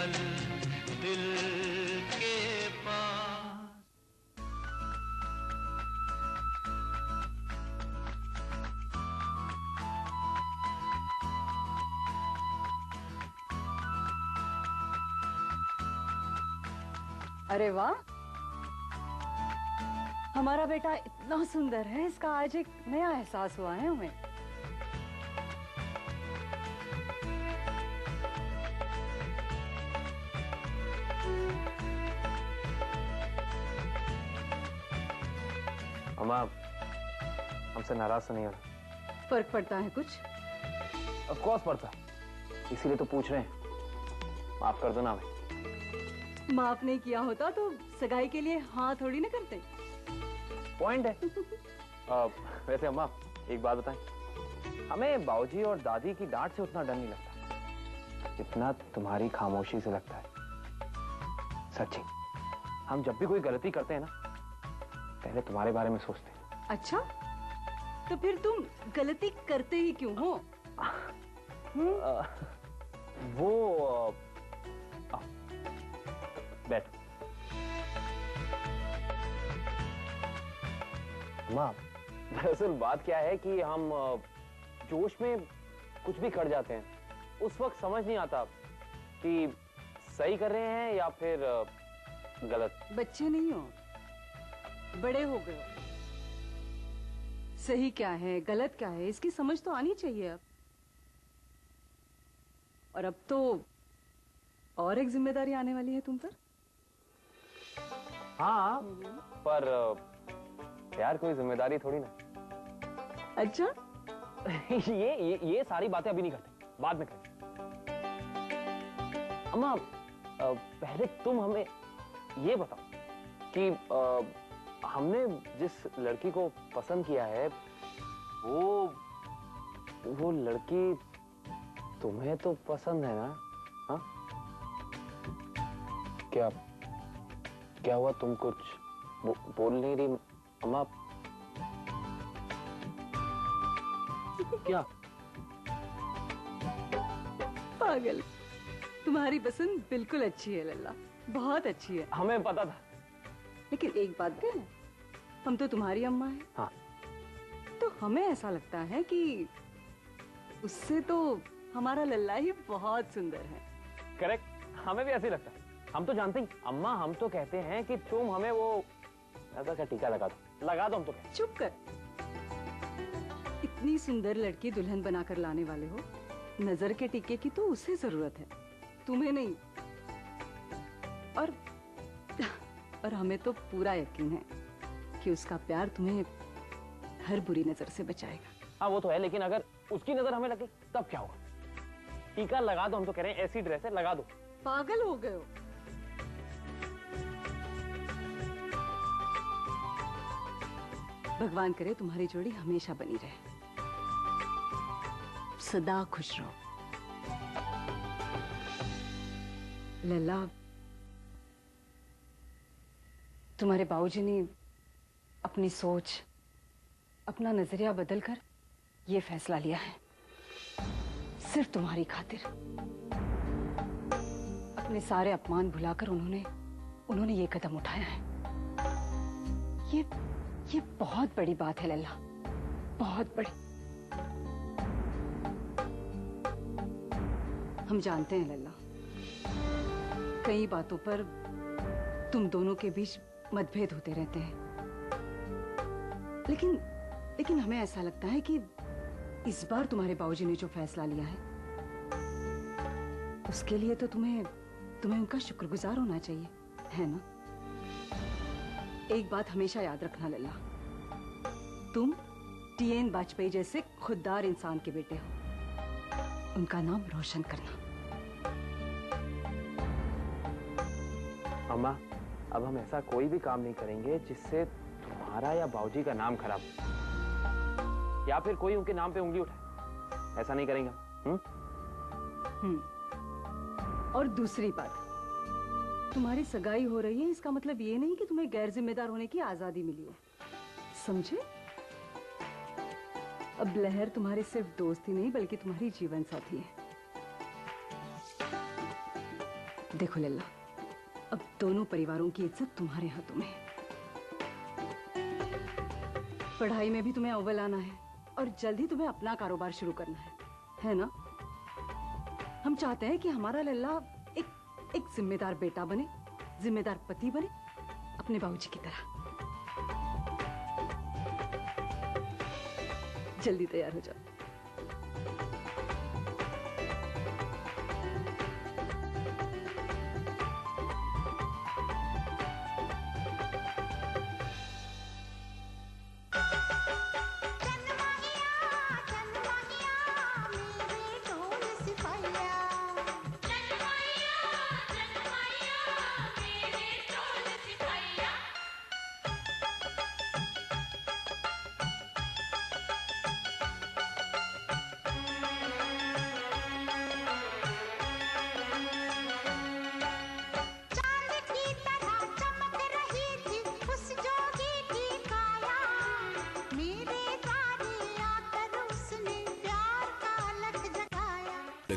पल दिल के पास। अरे वाह, हमारा बेटा इतना सुंदर है, इसका आज एक नया एहसास हुआ है हमें। अम्मा, हमसे नाराज तो नहीं हो? फर्क पड़ता है कुछ? ऑफ कोर्स पड़ता, इसीलिए तो पूछ रहे हैं। माफ कर दो ना हमें। माफ नहीं किया होता तो सगाई के लिए हाँ थोड़ी ना करते। पॉइंट है। वैसे अम्मा, एक बात बताएं, हमें बाबूजी और दादी की डांट से उतना डर नहीं लगता जितना तुम्हारी खामोशी से लगता है। सच्ची, हम जब भी कोई गलती करते हैं ना, पहले तुम्हारे बारे में सोचते हैं। अच्छा, तो फिर तुम गलती करते ही क्यों हो? वो बैठ। माँ, दरअसल बात क्या है कि हम जोश में कुछ भी कर जाते हैं। उस वक्त समझ नहीं आता कि सही कर रहे हैं या फिर गलत। बच्चे नहीं हो, बड़े हो गए हो। सही क्या है गलत क्या है इसकी समझ तो आनी चाहिए अब। और अब तो और एक जिम्मेदारी आने वाली है तुम पर। हाँ, पर यार कोई जिम्मेदारी थोड़ी ना। अच्छा। ये सारी बातें अभी नहीं करते, बाद में करेंगे। अम्मा, पहले तुम हमें ये बताओ कि हमने जिस लड़की को पसंद किया है वो लड़की तुम्हें तो पसंद है ना? हाँ? क्या हुआ, तुम कुछ बोल नहीं रही अम्मा? क्या? पागल, तुम्हारी पसंद बिल्कुल अच्छी है लल्ला, बहुत अच्छी है। हमें पता था। लेकिन एक बात कहें, हम तो तुम्हारी अम्मा हैं। हाँ। तो हमें ऐसा लगता है कि उससे तो हमारा लल्ला ही बहुत सुंदर है। करेक्ट, हमें भी ऐसे ही लगता है। हम तो जानते हैं अम्मा, हम तो कहते हैं कि तुम हमें वो नजर का टीका लगा दो, हम तो कहते हैं। चुप कर, इतनी सुंदर लड़की दुल्हन बनाकर लाने वाले हो, नजर के टीके की तो उसे जरूरत है, तुम्हें नहीं। और हमें तो पूरा यकीन है कि उसका प्यार तुम्हें हर बुरी नजर से बचाएगा। हाँ वो तो है, लेकिन अगर उसकी नजर हमें लगे तब क्या होगा? टीका लगा दो, हम तो कह रहे हैं, ऐसी ड्रेस है लगा दो। पागल हो गए हो? भगवान करे तुम्हारी जोड़ी हमेशा बनी रहे, सदा खुश रहो। लल्ला, तुम्हारे बाबूजी ने अपनी सोच, अपना नजरिया बदलकर ये फैसला लिया है सिर्फ तुम्हारी खातिर। अपने सारे अपमान भुलाकर उन्होंने ये कदम उठाया है। ये बहुत बड़ी बात है लल्ला, बहुत बड़ी। हम जानते हैं लल्ला, कई बातों पर तुम दोनों के बीच मतभेद होते रहते हैं, लेकिन हमें ऐसा लगता है कि इस बार तुम्हारे बाबूजी ने जो फैसला लिया है उसके लिए तो तुम्हें उनका शुक्रगुजार होना चाहिए, है ना? एक बात हमेशा याद रखना लल्ला, तुम टीएन वाजपेयी जैसे खुददार इंसान के बेटे हो, उनका नाम रोशन करना। अम्मा, अब हम ऐसा कोई भी काम नहीं करेंगे जिससे तुम्हारा या बाबूजी का नाम खराब हो या फिर कोई उनके नाम पे उंगली उठाए। ऐसा नहीं करेंगे। और दूसरी बात, तुम्हारी सगाई हो रही है, इसका मतलब ये नहीं कि तुम्हें गैर जिम्मेदार होने की आजादी मिली है, समझे? अब लहर तुम्हारी सिर्फ दोस्त ही नहीं बल्कि तुम्हारी जीवन साथी है। देखो लल्ला, अब दोनों परिवारों की इज्जत तुम्हारे हाथों में है। पढ़ाई में भी तुम्हें अव्वल आना है और जल्द ही तुम्हें अपना कारोबार शुरू करना है ना? हम चाहते हैं कि हमारा लल्ला एक जिम्मेदार बेटा बने, जिम्मेदार पति बने, अपने बाबूजी की तरह। जल्दी तैयार हो जाओ।